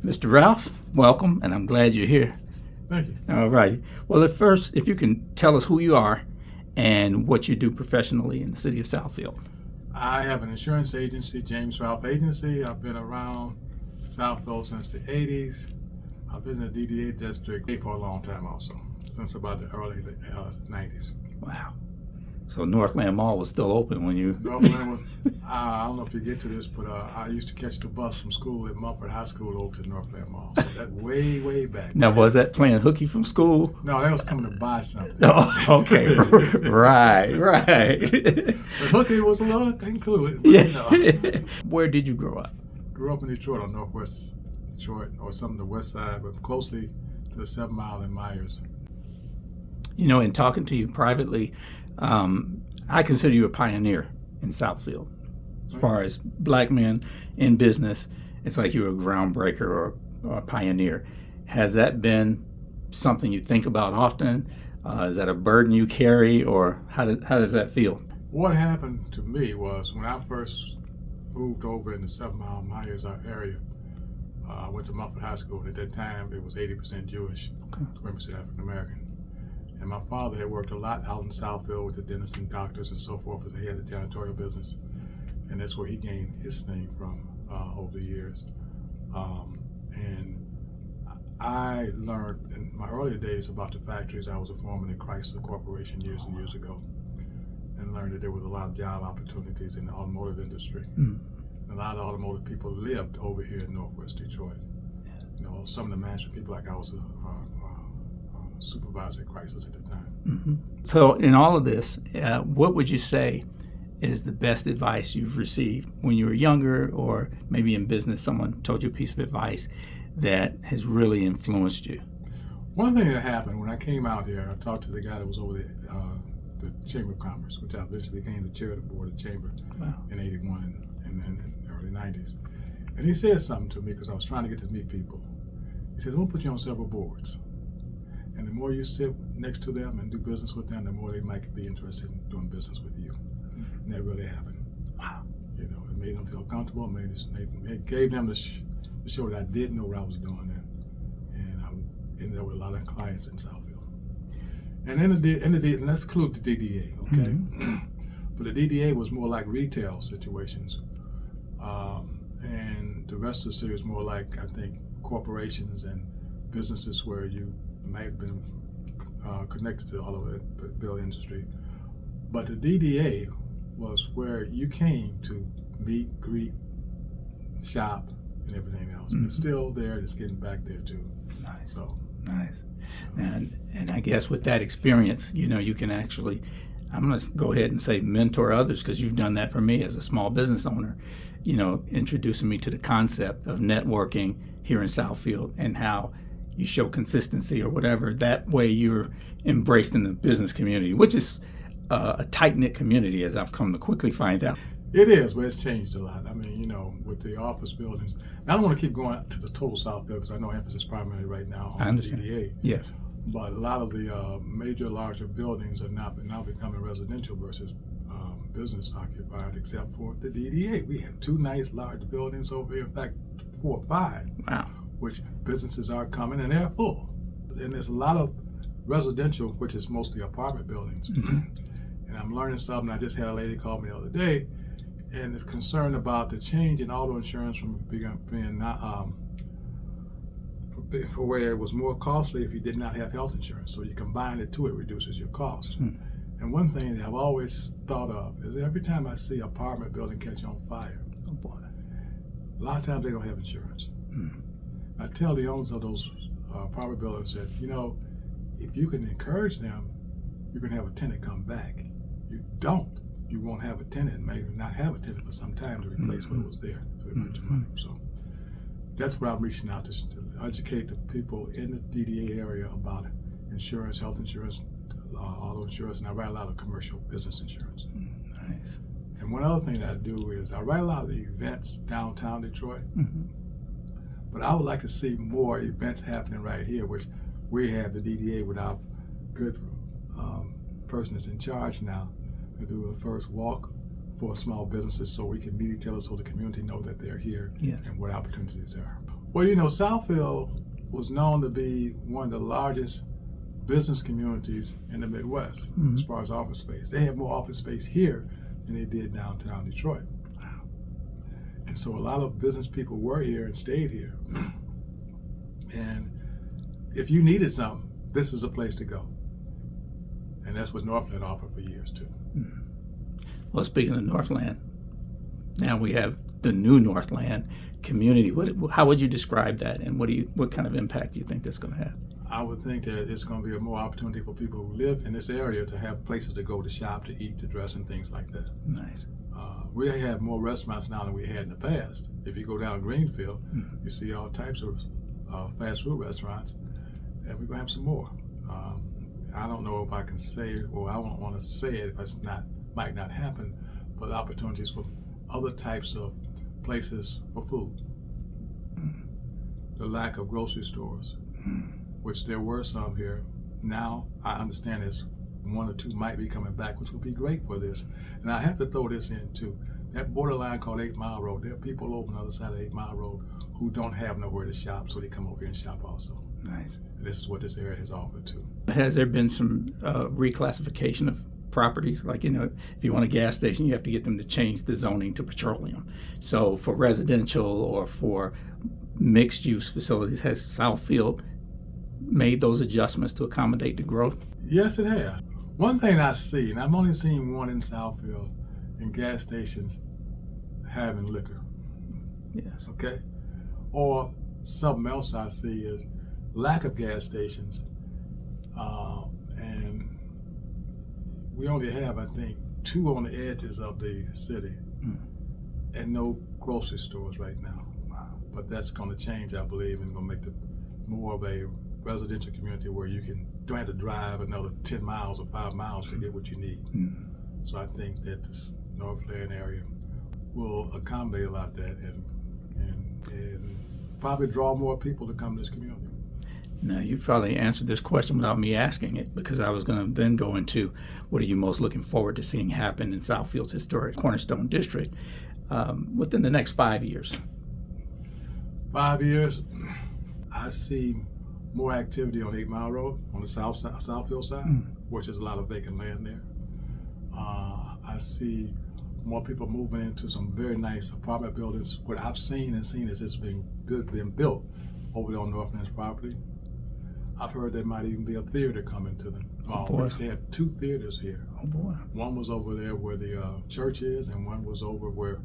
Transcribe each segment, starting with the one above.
Mr. Ralph, welcome, and I'm glad you're here. Thank you. All right. Well, at first, if you can tell us who you are and what you do professionally in the city of Southfield. I have an insurance agency, James Ralph Agency. I've been around Southfield since the 80s. I've been in the DDA district for a long time also, since about the early 90s. Wow. So Northland Mall was still open when you... Northland was, I don't know if you get to this, but I used to catch the bus from school at Mumford High School over to Northland Mall. So that way back. Now, was that playing hooky from school? No, that was coming to buy something. Oh, okay. Right. But hooky was a lot included. Yeah. You know. Where did you grow up? Grew up in Detroit, on northwest Detroit, or some of the west side, but closely to the 7 Mile and Myers. You know, in talking to you privately, I consider you a pioneer in Southfield. As far as black men in business, it's like you're a groundbreaker or a pioneer. Has that been something you think about often? Is that a burden you carry, or how does that feel? What happened to me was when I first moved over in the 7 Mile Myers area, I went to Mumford High School. At that time, it was 80% Jewish, 20% African American. And my father had worked a lot out in Southfield with the dentists and doctors and so forth, as he had a janitorial business. And that's where he gained his name from over the years. And I learned in my earlier days about the factories. I was a foreman at Chrysler Corporation years and years ago, and learned that there was a lot of job opportunities in the automotive industry. A lot of automotive people lived over here in Northwest Detroit. You know, some of the management people, like I was a supervisor at Chrysler at the time. So in all of this, what would you say is the best advice you've received when you were younger, or maybe in business someone told you a piece of advice that has really influenced you? One thing that happened when I came out here, I talked to the guy that was over the Chamber of Commerce, which I eventually became the chair of the board of the Chamber in 81 and the early 90s. And he said something to me because I was trying to get to meet people. He says, we'll put you on several boards. And the more you sit next to them and do business with them, the more they might be interested in doing business with you. And that really happened. Wow. You know, it made them feel comfortable. It gave them the show that I did know what I was doing then. And I ended up with a lot of clients in Southfield. And and let's include the DDA, okay? But the DDA was more like retail situations. And the rest of the city was more like, I think, corporations and businesses where you might have been connected to the automobile industry. But the DDA was where you came to meet, greet, shop, and everything else. It's still there. It's getting back there too. Nice. So nice. And I guess with that experience, you know, you can actually, I'm going to go ahead and say mentor others, because you've done that for me as a small business owner, you know, introducing me to the concept of networking here in Southfield and how you show consistency or whatever. That way you're embraced in the business community, which is a tight-knit community, as I've come to quickly find out. it is, but it's changed a lot. I mean, you know, with the office buildings. I don't want to keep going to the total Southfield because I know emphasis primarily right now on the DDA. Yes. But a lot of the major, larger buildings are now becoming residential versus business occupied, except for the DDA. We have 2 nice large buildings over here, in fact, 4 or 5. Wow. Which businesses are coming and they're full. And there's a lot of residential, which is mostly apartment buildings. And I'm learning something. I just had a lady call me the other day and is concerned about the change in auto insurance from being not, for where it was more costly if you did not have health insurance. So you combine the two, it reduces your cost. And one thing that I've always thought of is every time I see an apartment building catch on fire, Oh boy. a lot of times they don't have insurance. I tell the owners of those apartment buildings that, you know, if you can encourage them, you can have a tenant come back. You don't, you won't have a tenant, maybe not have a tenant for some time to replace what was there. So that's what I'm reaching out to educate the people in the DDA area about insurance, health insurance, auto insurance, and I write a lot of commercial business insurance. Nice. And one other thing that I do is I write a lot of the events downtown Detroit, but I would like to see more events happening right here, which we have the DDA with our good person that's in charge now to do the first walk for small businesses so we can meet each other so the community know that they're here and what opportunities there are. Well, you know, Southfield was known to be one of the largest business communities in the Midwest as far as office space. They had more office space here than they did downtown Detroit. Wow. And so a lot of business people were here and stayed here. And if you needed something, this is a place to go. And that's what Northland offered for years too. Well, speaking of Northland, now we have the new Northland community. How would you describe that, and what kind of impact do you think that's going to have? I would think that it's going to be a more opportunity for people who live in this area to have places to go to shop, to eat, to dress, and things like that. Nice. We have more restaurants now than we had in the past. If you go down Greenfield, you see all types of fast food restaurants, and we're going to have some more. I don't know if I can say, or I don't want to say it if it's not, might not happen, but opportunities for other types of places for food. The lack of grocery stores, which there were some here. Now I understand there's one or two might be coming back, which would be great for this. And I have to throw this in too. That borderline called 8 Mile Road, there are people over on the other side of 8 Mile Road who don't have nowhere to shop, so they come over here and shop also. Nice. And this is what this area has offered too. Has there been some reclassification of properties? Like, if you want a gas station, you have to get them to change the zoning to petroleum. So for residential or for mixed use facilities, has Southfield made those adjustments to accommodate the growth? Yes, it has. One thing I see, and I've only seen one in Southfield, in gas stations having liquor. Yes. Okay? Or something else I see is lack of gas stations. And we only have, I think, 2 on the edges of the city and no grocery stores right now. Wow. But that's going to change, I believe, and going to make it more of a residential community where you don't have to drive another 10 miles or 5 miles to get what you need. So I think that this Northland area will accommodate a lot of that and probably draw more people to come to this community. Now, you've probably answered this question without me asking it, because I was going to then go into what are you most looking forward to seeing happen in Southfield's historic Cornerstone District within the next 5 years? 5 years, I see more activity on 8 Mile Road on the Southfield side, which is a lot of vacant land there. I see more people moving into some very nice apartment buildings. What I've seen is it's been built over there on Northland's property. I've heard there might even be a theater coming to them. We used to have 2 theaters here. Oh boy. One was over there where the church is, and one was over where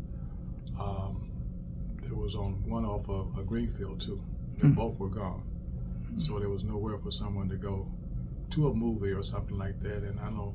there was one off of Greenfield too. They both were gone. So there was nowhere for someone to go to a movie or something like that. And I know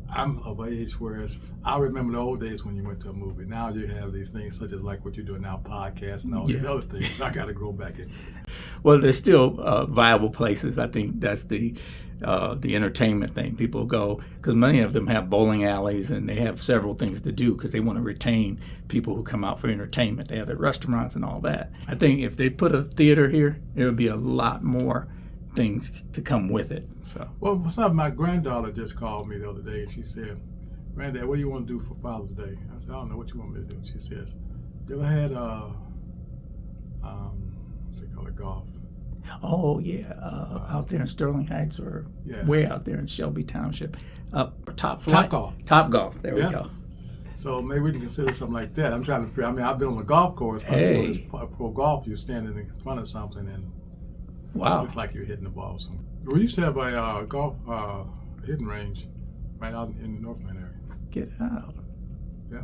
I'm of age, whereas I remember the old days when you went to a movie. Now you have these things such as like what you're doing now, podcasts and all these other things. So I got to grow back into it. Well, there's still viable places. I think that's the entertainment thing. People go, because many of them have bowling alleys and they have several things to do because they want to retain people who come out for entertainment. They have their restaurants and all that. I think if they put a theater here, there would be a lot more things to come with it. So, well, my granddaughter just called me the other day and she said, "Granddad, what do you want to do for Father's Day?" I said, "I don't know what you want me to do." She says, "You ever had what they call it, golf?" Oh yeah, out there in Sterling Heights or way out there in Shelby Township, Top Golf. There we go. So maybe we can consider something like that. I'm trying to figure. I mean, I've been on a golf course, but it's pro golf. You're standing in front of something and it looks like you're hitting the ball. So we used to have a golf hitting range right out in the Northland area. Get out. Yeah.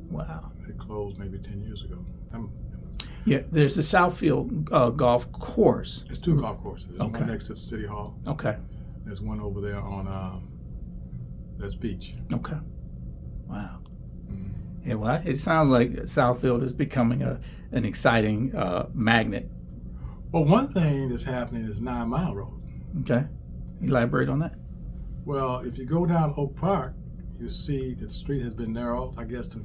Wow. It closed maybe 10 years ago. Yeah, there's the Southfield golf course. There's 2 golf courses. There's one next to the City Hall. Okay. There's one over there on that's Beach. Okay. Wow. Yeah, well, it sounds like Southfield is becoming an exciting magnet. Well, one thing that's happening is 9 Mile Road. Okay. Elaborate on that. Well, if you go down Oak Park, you see the street has been narrowed, I guess, to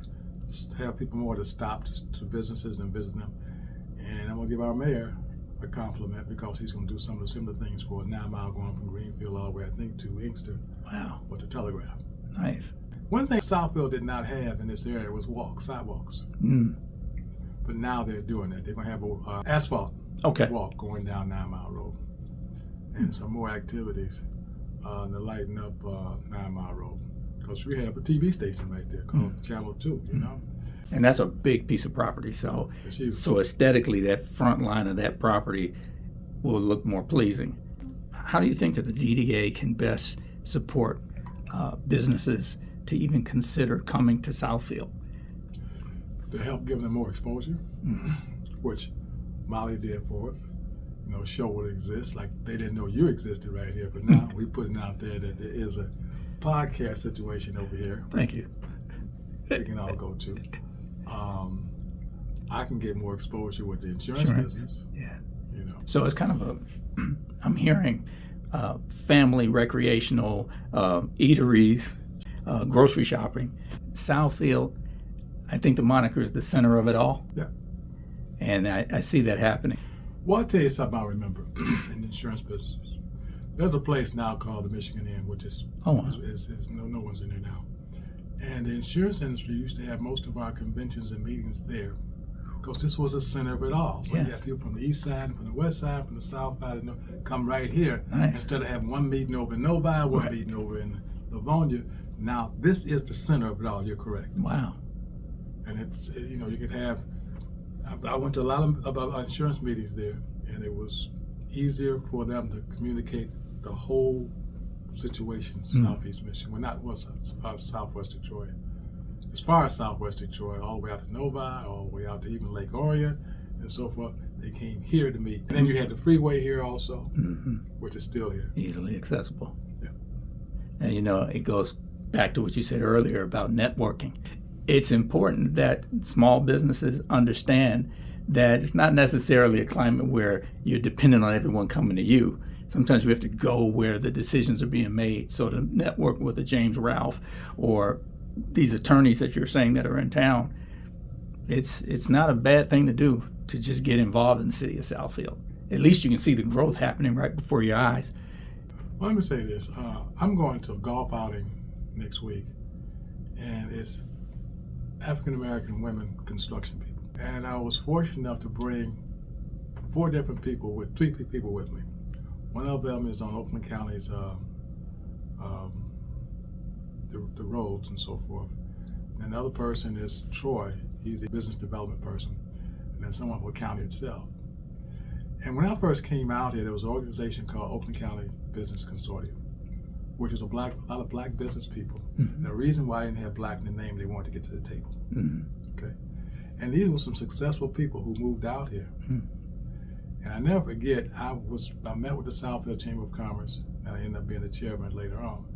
have people more to stop to businesses and visit them. And I'm going to give our mayor a compliment because he's going to do some of the similar things for 9 Mile going from Greenfield all the way, I think, to Inkster. Wow. Or to Telegraph. Nice. One thing Southfield did not have in this area was sidewalks. but now they're doing that. They're going to have a asphalt walk going down 9 Mile Road, and some more activities to lighten up 9 Mile Road. Because we have a TV station right there called Channel 2, you know. And that's a big piece of property. So aesthetically, that front line of that property will look more pleasing. How do you think that the DDA can best support businesses to even consider coming to Southfield? To help give them more exposure, which Molly did for us. You know, show what exists. Like they didn't know you existed right here, but now we're putting out there that there is a podcast situation over here. Thank you. We can all go to. I can get more exposure with the insurance business. Yeah. You know. So it's kind of I'm hearing family recreational eateries, grocery shopping. Southfield, I think the moniker is the center of it all. Yeah. And I see that happening. Well, I'll tell you something I remember in the insurance business. There's a place now called the Michigan Inn, which is no one's in there now. And the insurance industry used to have most of our conventions and meetings there because this was the center of it all. So you have people from the east side, from the west side, from the south side, come right here. Nice. Instead of having one meeting over in Novi, one meeting over in Livonia. Now, this is the center of it all. You're correct. Wow. And it's, you could have, I went to a lot of insurance meetings there, and it was easier for them to communicate the whole situation in Southeast Michigan. Southwest Detroit. As far as Southwest Detroit, all the way out to Novi, all the way out to even Lake Orion, and so forth, they came here to meet. And then you had the freeway here also, which is still here. Easily accessible. Yeah. And it goes back to what you said earlier about networking. It's important that small businesses understand that it's not necessarily a climate where you're dependent on everyone coming to you. Sometimes we have to go where the decisions are being made. So to network with a James Ralph or these attorneys that you're saying that are in town, it's not a bad thing to do to just get involved in the city of Southfield. At least you can see the growth happening right before your eyes. Well, let me say this. I'm going to a golf outing next week, and it's African-American women construction people. And I was fortunate enough to bring three people with me. One of them is on Oakland County's the roads and so forth. And the other person is Troy. He's a business development person. And then someone for the county itself. And when I first came out here, there was an organization called Oakland County Business Consortium, which was a lot of black business people. And the reason why I didn't have black in the name, they wanted to get to the table. Okay. And these were some successful people who moved out here. And I never forget, I met with the Southfield Chamber of Commerce, and I ended up being the chairman later on.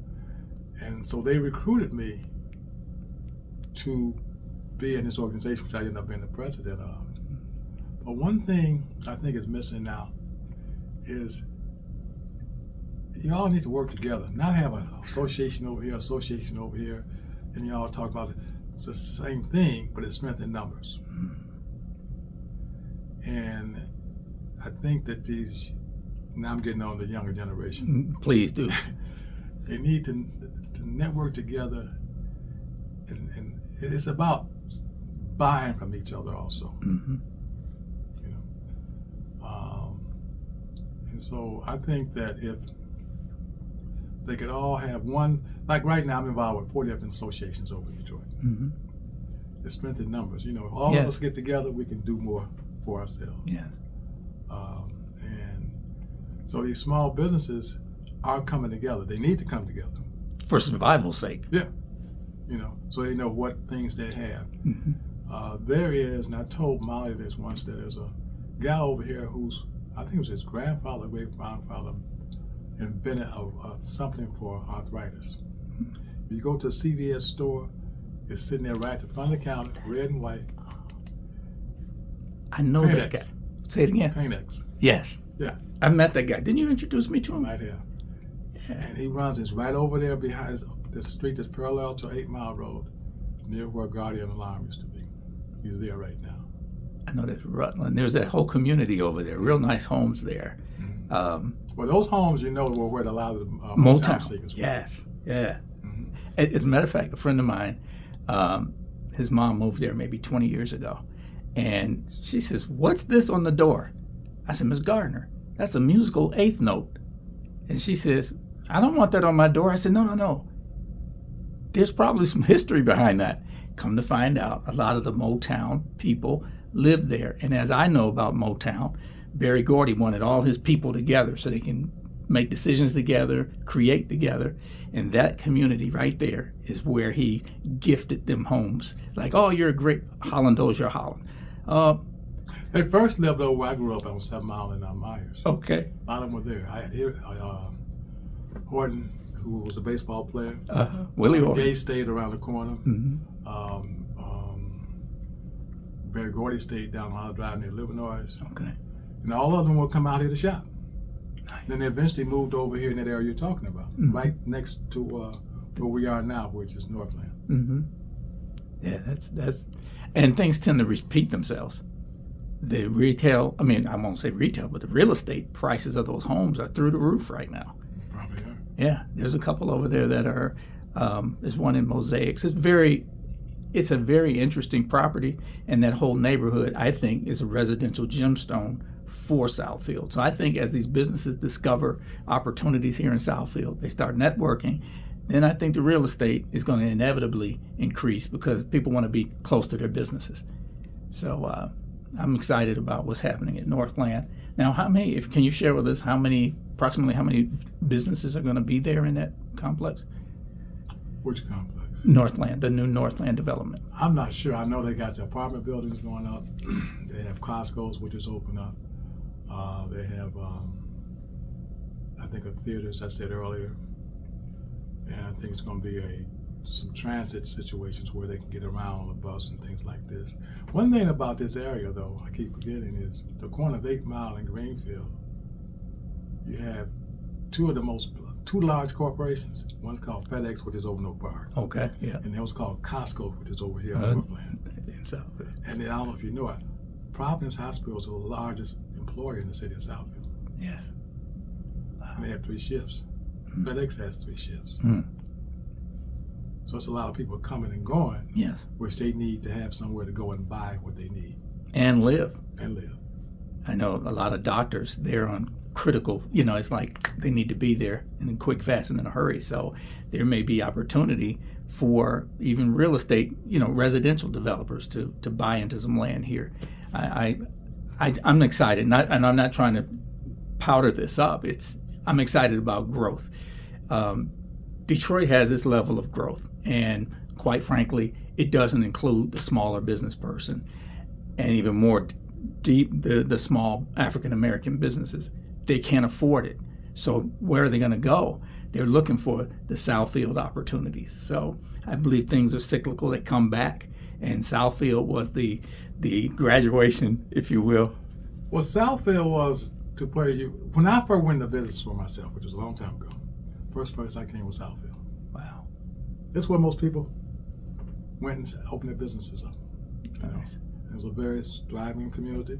And so they recruited me to be in this organization, which I ended up being the president of. But one thing I think is missing now is you all need to work together, not have an association over here, and you all talk about it. It's the same thing, but it's strength in numbers. And I think that now I'm getting on the younger generation. Please do. They need to network together, and it's about buying from each other also. And so I think that if they could all have one, like right now I'm involved with 4 different associations over in Detroit. It's strength in numbers. If all of us get together, we can do more for ourselves. Yes. And so these small businesses are coming together. They need to come together. For survival's sake. Yeah. So they know what things they have. There is, and I told Molly this once, that there's a guy over here who's, I think it was his grandfather, great-grandfather, invented something for arthritis. You go to a CVS store, it's sitting there right at the front of the counter, red and white. I know that guy. Say it again. Pain-X. Yes. Yeah. I met that guy. Didn't you introduce me to him? Right here. And he runs this right over there behind this street that's parallel to 8 Mile Road, near where Guardian Alarm used to be. He's there right now. I know there's Rutland. There's that whole community over there. Real nice homes there. Well, those homes, were where a lot of the Motown seekers were. Yes. Yeah. As a matter of fact, a friend of mine, his mom moved there maybe 20 years ago. And she says, "What's this on the door?" I said, "Miss Gardner, that's a musical eighth note." And she says, "I don't want that on my door." I said, No. There's probably some history behind that. Come to find out, a lot of the Motown people lived there. And as I know about Motown, Berry Gordy wanted all his people together so they can make decisions together, create together. And that community right there is where he gifted them homes. Like, "Oh, you're a great Holland, you're Holland." They first lived over where I grew up on 7 Mile and Myers. Okay. A lot of them were there. I had here Horton, who was a baseball player. Willie Horton. Gay stayed around the corner. Mm-hmm. Barry Gordy stayed down Hollow Drive near Illinois. Okay. And all of them would come out here to shop. Nice. Then they eventually moved over here in that area you're talking about, right next to where we are now, which is Northland. Mm-hmm. Yeah, that's, and things tend to repeat themselves. The retail, I won't say retail, but the real estate prices of those homes are through the roof right now. Probably are. Yeah, there's a couple over there that are, there's one in Mosaics. It's a very interesting property, and that whole neighborhood, I think, is a residential gemstone for Southfield. So I think as these businesses discover opportunities here in Southfield, they start networking, then I think the real estate is going to inevitably increase because people want to be close to their businesses. So I'm excited about what's happening at Northland. Now, can you share with us approximately how many businesses are going to be there in that complex? Which complex? Northland, the new Northland development. I'm not sure. I know they got the apartment buildings going up. They have Costco's, which is open up. They have, I think, a theater, as I said earlier. And I think it's going to be some transit situations where they can get around on a bus and things like this. One thing about this area, though, I keep forgetting, is the corner of 8 Mile and Greenfield. You have two large corporations. One's called FedEx, which is over in Oak Park. Okay, yeah. And the other's called Costco, which is over here in Northland. And then, I don't know if you know it, Providence Hospital is the largest employer in the city of Southfield. Yes. Wow. And they have 3 shifts. FedEx has 3 shifts. So it's a lot of people coming and going. Yes. Which they need to have somewhere to go and buy what they need. And live. I know a lot of doctors, they're on critical, it's like they need to be there in quick, fast, and in a hurry. So there may be opportunity for even real estate, residential developers to buy into some land here. I'm excited, and I'm not trying to powder this up. I'm excited about growth. Detroit has this level of growth, and quite frankly, it doesn't include the smaller business person, and even more deep, the small African American businesses. They can't afford it. So where are they going to go? They're looking for the Southfield opportunities. So I believe things are cyclical. They come back, and Southfield was the graduation, if you will. Well, Southfield was to where when I first went into business for myself, which was a long time ago, first place I came was Southfield. Wow. That's where most people went and opened their businesses up. Nice. It was a very thriving community.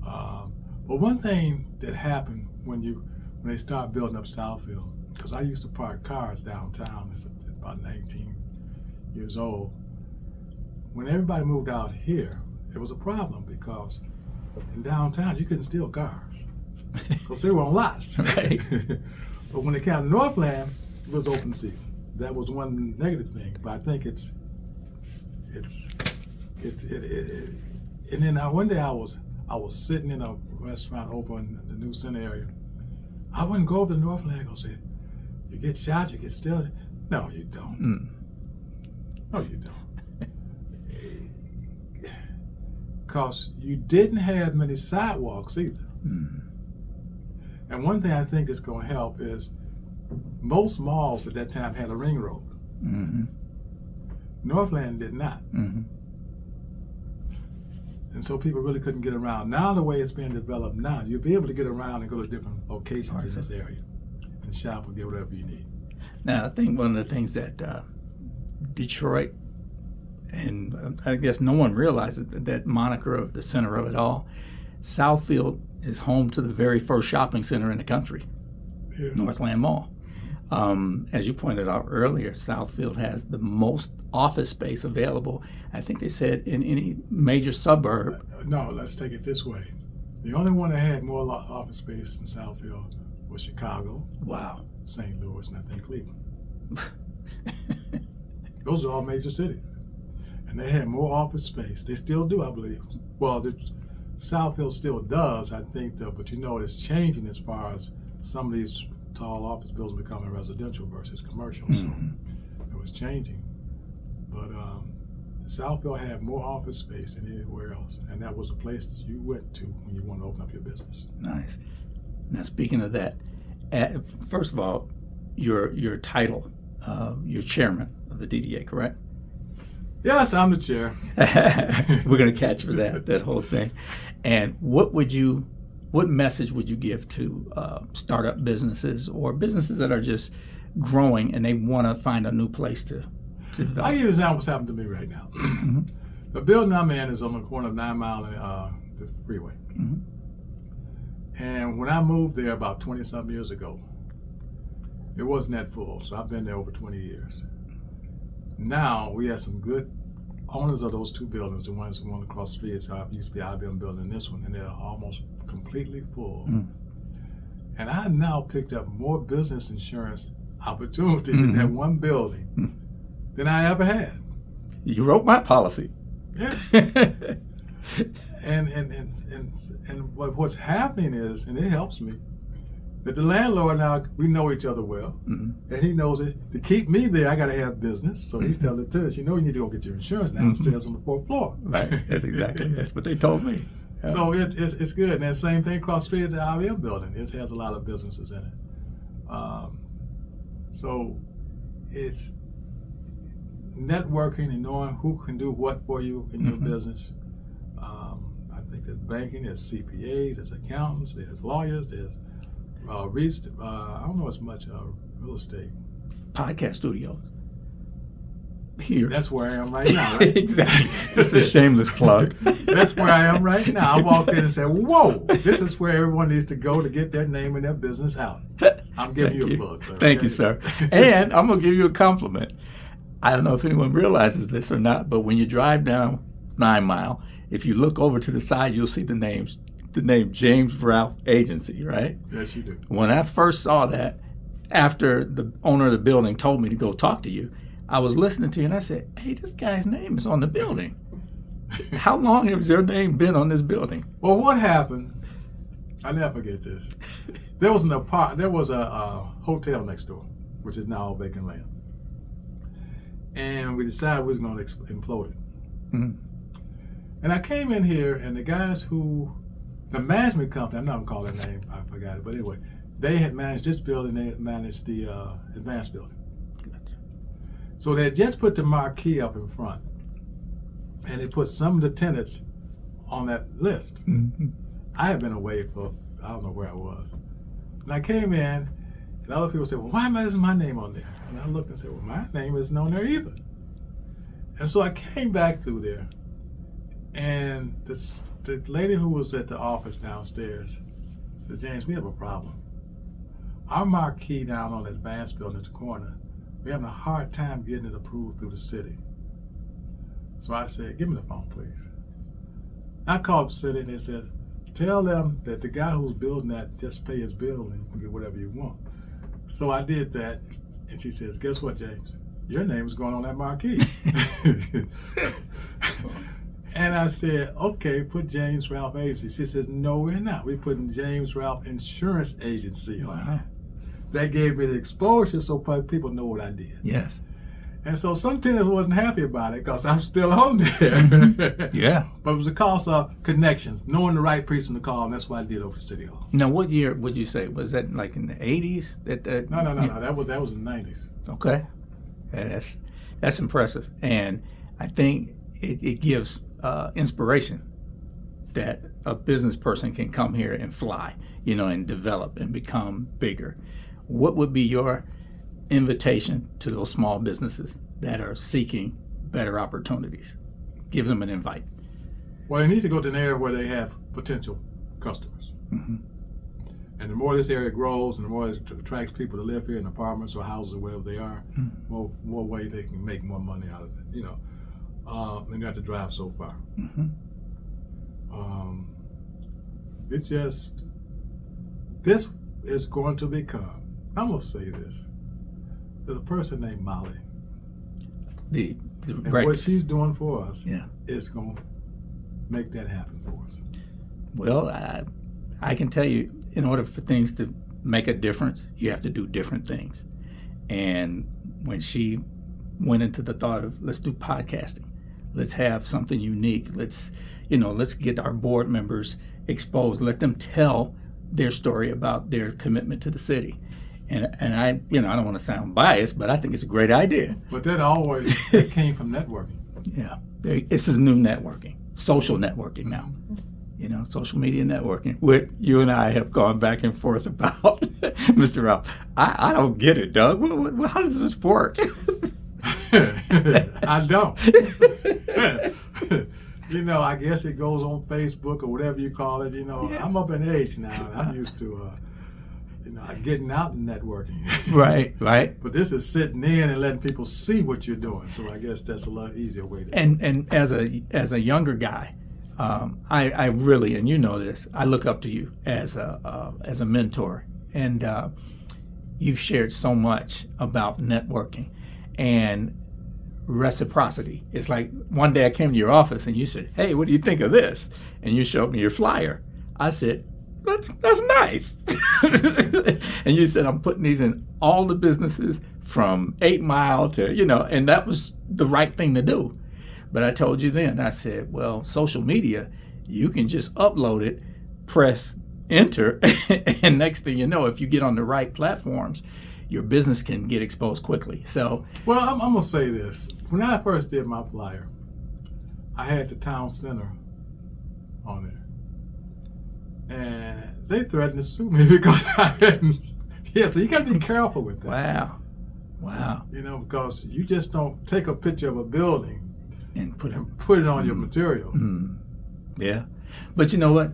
But one thing that happened when they started building up Southfield, because I used to park cars downtown as about 19 years old. When everybody moved out here, it was a problem because in downtown you couldn't steal cars because they were on lots. Right. But when it came to Northland, it was open season. That was one negative thing, but I think it's and then one day I was sitting in a restaurant over in the New Center area. I wouldn't go over to Northland and go say, "You get shot, you get steal." No, you don't. No, you don't. Because you didn't have many sidewalks either. And one thing I think is going to help is most malls at that time had a ring road. Northland did not. And so people really couldn't get around. Now the way it's being developed now, you'll be able to get around and go to different locations in this area and shop and get whatever you need. Now, I think one of the things that Detroit, and I guess no one realizes that moniker of the center of it all, Southfield is home to the very first shopping center in the country, Northland Mall. As you pointed out earlier, Southfield has the most office space available, I think they said, in any major suburb. No, let's take it this way. The only one that had more office space than Southfield was Chicago, Wow. St. Louis, and I think Cleveland. Those are all major cities. And they had more office space. They still do, I believe. Well, Southfield still does, I think, though, but it's changing as far as some of these tall office buildings becoming residential versus commercial. Mm-hmm. So it was changing. But Southfield had more office space than anywhere else. And that was a place that you went to when you wanted to open up your business. Nice. Now, speaking of that, first of all, your title, you're chairman of the DDA, correct? Yes, I'm the chair. We're going to catch for that whole thing. And what message would you give to startup businesses or businesses that are just growing and they want to find a new place to develop? I'll give you an example of what's happening to me right now. Mm-hmm. The building I'm in is on the corner of 9 Mile and the freeway. Mm-hmm. And when I moved there about 20-something years ago, it wasn't that full, so I've been there over 20 years. Now, we have some good owners of those two buildings. The one across the street used to be IBM building, and this one, and they're almost completely full. Mm-hmm. And I now picked up more business insurance opportunities in that one building than I ever had. You wrote my policy. Yeah. And what's happening is, and it helps me, that the landlord now, we know each other well, and he knows it. To keep me there, I got to have business. So he's telling the tenants, you need to go get your insurance downstairs on the 4th floor. Right, that's what they told me. Yeah. So it's good. And that same thing across the street at the IBM building. It has a lot of businesses in it. So it's networking and knowing who can do what for you in your business. I think there's banking, there's CPAs, there's accountants, there's lawyers, there's I don't know as much real estate. Podcast studios. Here. That's where I am right now, right? Exactly. Just a shameless plug. That's where I am right now. I walked in and said, whoa, this is where everyone needs to go to get their name and their business out. I'm giving you a plug, sir. Thank you, sir. And I'm going to give you a compliment. I don't know if anyone realizes this or not, but when you drive down 9 Mile, if you look over to the side, you'll see the name James Ralph Agency, right? Yes, you do. When I first saw that, after the owner of the building told me to go talk to you, I was listening to you and I said, hey, this guy's name is on the building. How long has your name been on this building? Well, what happened, I'll never forget this. There was a hotel next door, which is now all vacant land. And we decided we was going to implode it. Mm-hmm. And I came in here, and the management company, I'm not going to call their name, I forgot it, but anyway, they had managed this building, they had managed the advanced building. Gotcha. So they had just put the marquee up in front, and they put some of the tenants on that list. Mm-hmm. I had been away for, I don't know where I was. And I came in, and other people said, well, why isn't my name on there? And I looked and said, well, my name isn't on there either. And so I came back through there, and the lady who was at the office downstairs said, James, we have a problem. Our marquee down on the advanced building at the corner, we're having a hard time getting it approved through the city. So I said, give me the phone, please. I called the city and they said, tell them that the guy who's building that, just pay his bill and you can get whatever you want. So I did that, and she says, guess what, James? Your name is going on that marquee. And I said, okay, put James Ralph Agency. She says, no, we're not. We're putting James Ralph Insurance Agency on that. That gave me the exposure so people know what I did. Yes. And so some tenants wasn't happy about it because I'm still on there. Yeah. But it was because of connections, knowing the right person to call, and that's what I did over City Hall. Now, what year would you say? Was that like in the 80s? No. That was in the 90s. Okay. Yeah, that's impressive. And I think it gives inspiration that a business person can come here and fly, and develop and become bigger. What would be your invitation to those small businesses that are seeking better opportunities? Give them an invite. Well, they need to go to an area where they have potential customers. Mm-hmm. And the more this area grows, and the more it attracts people to live here in apartments or houses or wherever they are, more way they can make more money out of it. You know, and you have to drive so far. It's just, this is going to become, I'm going to say this, there's a person named Molly. And what she's doing for us is going to make that happen for us. Well, I can tell you, in order for things to make a difference, you have to do different things. And when she went into the thought of, let's do podcasting, let's have something unique, let's get our board members exposed, let them tell their story about their commitment to the city. And I don't want to sound biased, but I think it's a great idea. But that came from networking. Yeah, this is new networking, social networking now. You know, social media networking, which you and I have gone back and forth about. Mr. Ralph, I don't get it, Doug. How does this work? I don't. You know, I guess it goes on Facebook or whatever you call it. You know, I'm up in age now, and I'm used to, getting out and networking. Right. But this is sitting in and letting people see what you're doing. So I guess that's a lot easier way to do it. And as a younger guy, I really, and you know this, I look up to you as a mentor, and you've shared so much about networking and reciprocity. It's like one day I came to your office and you said, "Hey, what do you think of this?" And you showed me your flyer. I said, "That's nice." And you said, "I'm putting these in all the businesses from 8 Mile to, and that was the right thing to do." But I told you then, I said, well, social media, you can just upload it, press enter, and next thing you know, if you get on the right platforms, your business can get exposed quickly. So, well, I'm going to say this. When I first did my flyer, I had the town center on there. And they threatened to sue me because I hadn't. Yeah, so you got to be careful with that. Wow. Because you just don't take a picture of a building and put it on your material. Yeah. But you know what?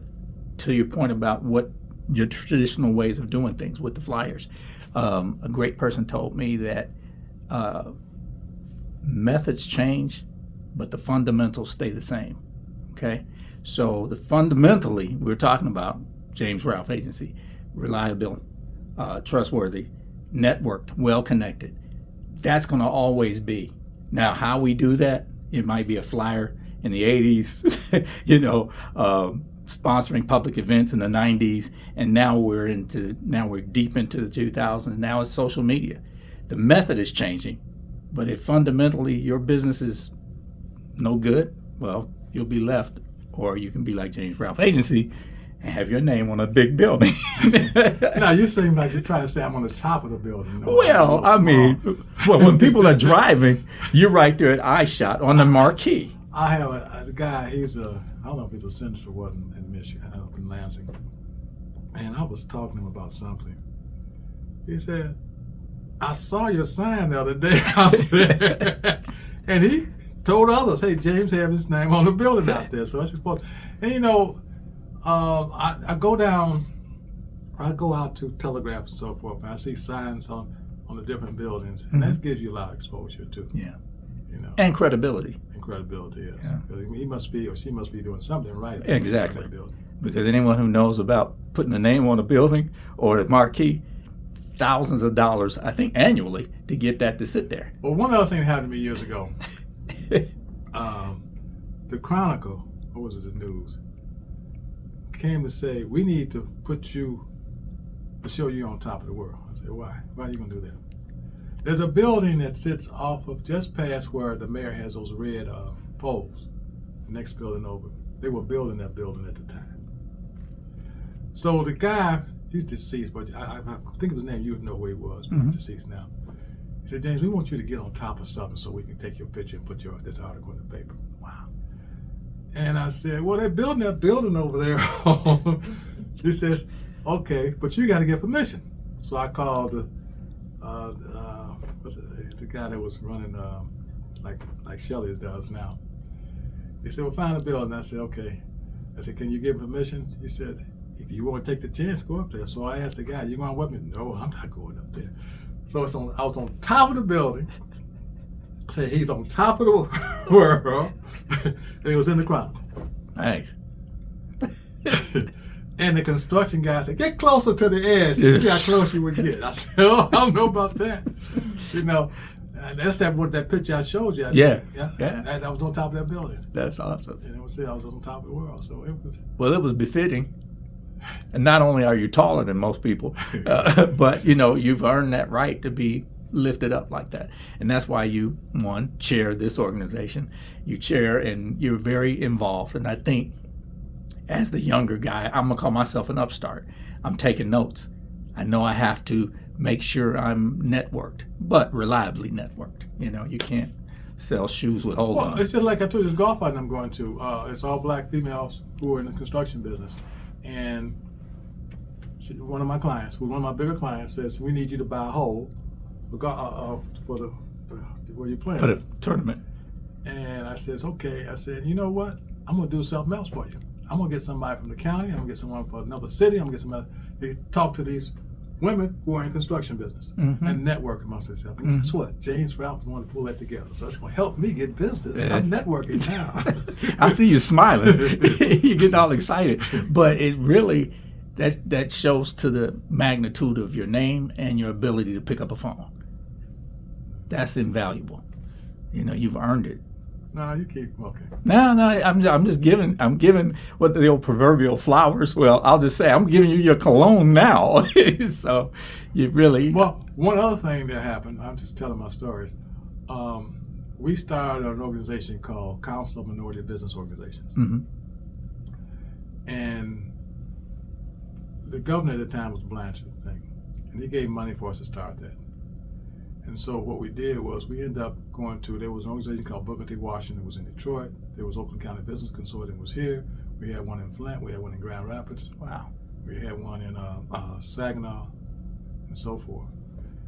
To your point about what your traditional ways of doing things with the flyers, a great person told me that methods change, but the fundamentals stay the same. Okay? So fundamentally, we're talking about James Ralph Agency, reliable, trustworthy, networked, well-connected. That's going to always be. Now, how we do that, it might be a flyer in the 80s, sponsoring public events in the 90s, and now we're deep into the 2000s. Now it's social media. The method is changing, but if fundamentally your business is no good, well, you'll be left, or you can be like James Ralph Agency and have your name on a big building. Now, you seem like you're trying to say I'm on the top of the building. No, well, when people are driving, you're right there at eyeshot on the marquee. I have a guy, I don't know if he's a senator or what in Michigan, up in Lansing. And I was talking to him about something. He said, "I saw your sign the other day out there." And he told others, "Hey, James have his name on the building out there." So I supposed, and I go out to Telegraph and so forth, and I see signs on the different buildings, and that gives you a lot of exposure too. Yeah. And credibility. Yes. Yeah. He must be, or she must be doing something right. Exactly. Because anyone who knows about putting a name on a building or a marquee, thousands of dollars, I think, annually to get that to sit there. Well, one other thing happened to me years ago. The Chronicle, or was it the News, came to say, "We need to show you on top of the world." I said, "Why? Why are you going to do that?" There's a building that sits off of just past where the mayor has those red poles. The next building over. They were building that building at the time. So the guy, he's deceased, but I think of his name, you would know who he was, but he's deceased now. He said, "James, we want you to get on top of something so we can take your picture and put this article in the paper." Wow. And I said, "Well, they're building that building over there." He says, "Okay, but you got to get permission." So I called the guy that was running like Shelley's does now. He said, "Well, find a building." I said, "Okay." I said, "Can you give permission?" He said, if you want to take the chance, go up there. So I asked the guy, you going with me? No, I'm not going up there. So I was on top of the building. Say he's on top of the world. It was in the Chronicle. Nice. And the construction guy said, get closer to the edge to see how close you would get. I said, oh, I don't know about that. You know, and that's that picture I showed you. Yeah. I was on top of that building. That's awesome. And I was on top of the world. So it was. Well, it was befitting. And not only are you taller than most people, but, you know, you've earned that right to be lifted up like that. And that's why you, one, chair this organization. You chair and you're very involved. And I think as the younger guy, I'm going to call myself an upstart. I'm taking notes. I know I have to make sure I'm networked, but reliably networked. You know, you can't sell shoes with holes on them. It's just like I told you, this golf fight I'm going to. It's all black females who are in the construction business. And one of my clients, one of my bigger clients, says, we need you to buy a hole for the where you're playing. For the tournament. And I says, okay. I said, you know what? I'm going to do something else for you. I'm going to get somebody from the county. I'm going to get someone from another city. I'm going to get somebody to talk to these women who are in construction business and network amongst themselves. And guess what? James Ralph wanted to pull that together. So it's going to help me get business. I'm networking now. I see you smiling. You're getting all excited. But it really, that shows to the magnitude of your name and your ability to pick up a phone. That's invaluable. You know, you've earned it. No, you keep okay. No, I'm just giving. I'm giving what the old proverbial flowers. Well, I'll just say I'm giving you your cologne now. So you really. Well, one other thing that happened. I'm just telling my stories. We started an organization called Council of Minority Business Organizations, and the governor at the time was Blanchard, I think, and he gave money for us to start that. And so what we did was we ended up going to, there was an organization called Booker T. Washington, was in Detroit. There was Oakland County Business Consortium was here. We had one in Flint. We had one in Grand Rapids. Wow. We had one in Saginaw and so forth.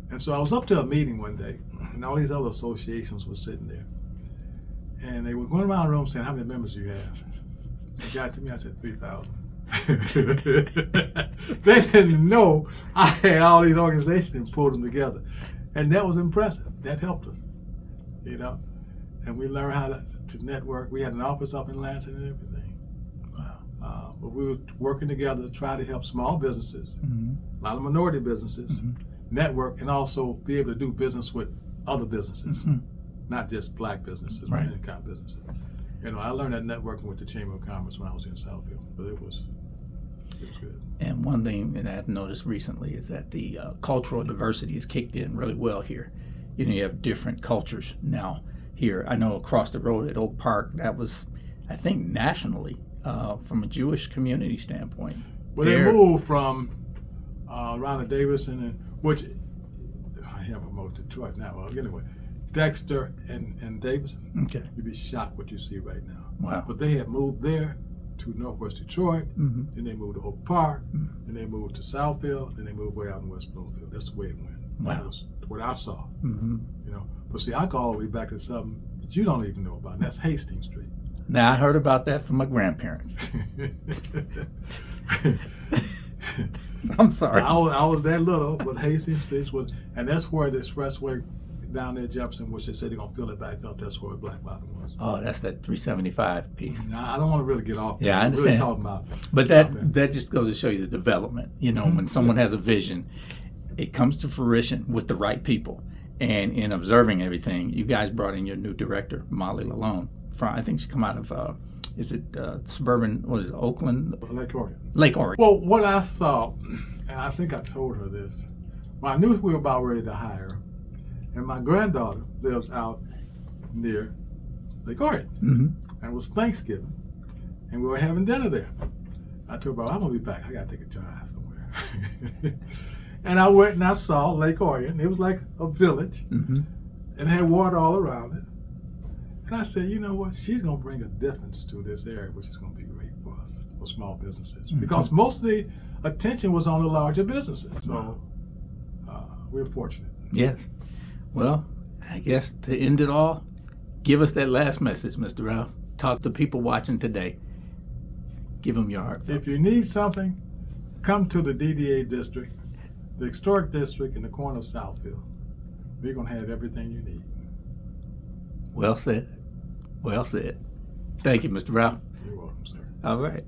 And so I was up to a meeting one day, and all these other associations were sitting there. And they were going around the room saying, how many members do you have? They got to me, I said, 3,000. They didn't know I had all these organizations and pulled them together. And that was impressive. That helped us, you know. And we learned how to network. We had an office up in Lansing and everything. Wow. But we were working together to try to help small businesses, a lot of minority businesses, network, and also be able to do business with other businesses, not just black businesses, but any kind of businesses. You know, I learned that networking with the Chamber of Commerce when I was in Southfield, but it was good. And one thing that I've noticed recently is that the cultural diversity has kicked in really well here. You know, you have different cultures now here. I know across the road at Oak Park, that was, I think, nationally, from a Jewish community standpoint. Well, they moved from Ronald Davidson, which I have a more Detroit now. Well, anyway, Dexter and Davidson. Okay. You'd be shocked what you see right now. Wow. But they had moved there to Northwest Detroit, then they moved to Oak Park, then they moved to Southfield, then they moved way out in West Bloomfield. That's the way it went. Wow. That was what I saw. You know, but see, I go all the way back to something that you don't even know about, and that's Hastings Street. Now, I heard about that from my grandparents. I'm sorry. I was that little, but Hastings Street was, and that's where the expressway down there, Jefferson, which they said they're going to fill it back up. That's where Black Bottom was. Oh, that's that 375 piece. Now, I don't want to really get off. Yeah, I understand. Really talking about, but that just goes to show you the development. You know, when someone has a vision, it comes to fruition with the right people. And in observing everything, you guys brought in your new director, Molly Lalone. I think she come out of, is it suburban, what is it, Oakland? Lake Orion. Lake Orion. Well, what I saw, and I think I told her this, well, I knew we were about ready to hire her. And my granddaughter lives out near Lake Orion. And it was Thanksgiving. And we were having dinner there. I told her, I'm going to be back. I got to take a drive somewhere. And I went and I saw Lake Orion. It was like a village. And it had water all around it. And I said, you know what? She's going to bring a difference to this area, which is going to be great for us, for small businesses. Because most of the attention was on the larger businesses. So we're fortunate. Yes. Well, I guess to end it all, give us that last message, Mr. Ralph. Talk to people watching today. Give them your heart. If you need something, come to the DDA district, the historic district in the corner of Southfield. We're going to have everything you need. Well said. Well said. Thank you, Mr. Ralph. You're welcome, sir. All right.